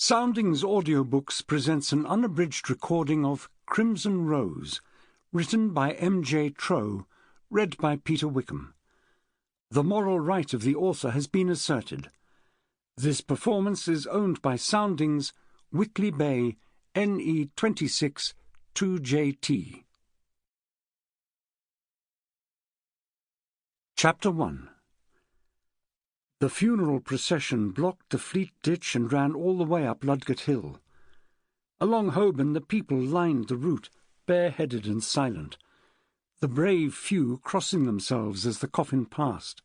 Soundings Audiobooks presents an unabridged recording of Crimson Rose, written by M.J. Trow, read by Peter Wickham. The moral right of the author has been asserted. This performance is owned by Soundings, Whitley Bay, NE 26 2JT. Chapter 1. The funeral procession blocked the Fleet Ditch and ran all the way up Ludgate Hill. Along Holborn the people lined the route, bareheaded and silent, the brave few crossing themselves as the coffin passed,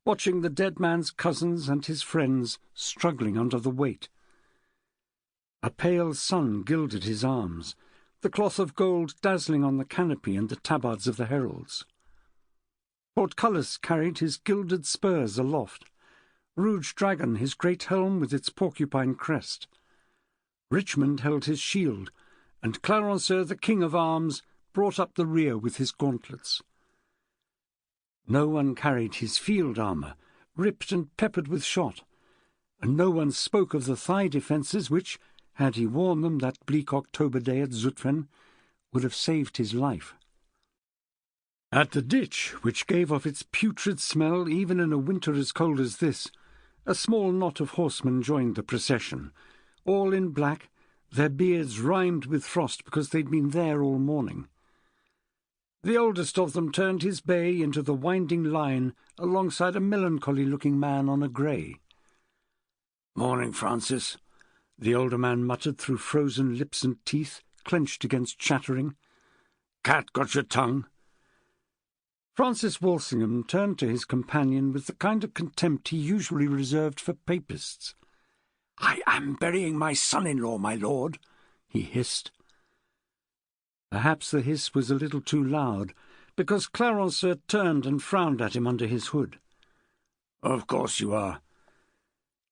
watching the dead man's cousins and his friends struggling under the weight. A pale sun gilded his arms, the cloth of gold dazzling on the canopy and the tabards of the heralds. Portcullis carried his gilded spurs aloft, Rouge Dragon his great helm with its porcupine crest. Richmond held his shield, and Clarenceux, the king of arms, brought up the rear with his gauntlets. No one carried his field armour, ripped and peppered with shot, and no one spoke of the thigh defences which, had he worn them that bleak October day at Zutphen, would have saved his life. At the ditch, which gave off its putrid smell even in a winter as cold as this, a small knot of horsemen joined the procession, all in black, their beards rimed with frost because they'd been there all morning. The oldest of them turned his bay into the winding line alongside a melancholy-looking man on a grey. "Morning, Francis," the older man muttered through frozen lips and teeth, clenched against chattering. "Cat got your tongue?" Francis Walsingham turned to his companion with the kind of contempt he usually reserved for papists. "I am burying my son-in-law, my lord," he hissed. Perhaps the hiss was a little too loud, because Clarenceux turned and frowned at him under his hood. "Of course you are."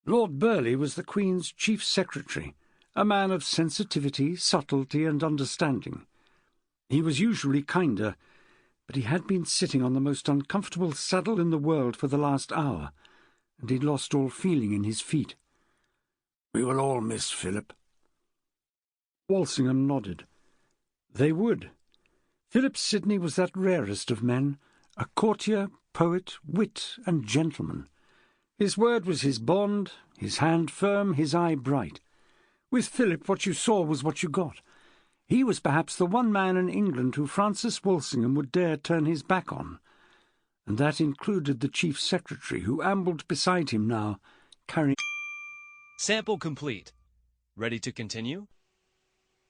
Lord Burleigh was the Queen's chief secretary, a man of sensitivity, subtlety, and understanding. He was usually kinder, but he had been sitting on the most uncomfortable saddle in the world for the last hour, and he'd lost all feeling in his feet. "We will all miss Philip." Walsingham nodded. They would. Philip Sidney was that rarest of men, a courtier, poet, wit, and gentleman. His word was his bond, his hand firm, his eye bright. With Philip what you saw was what you got. He was perhaps the one man in England who Francis Walsingham would dare turn his back on, and that included the chief secretary, who ambled beside him now, carrying... Sample complete. Ready to continue?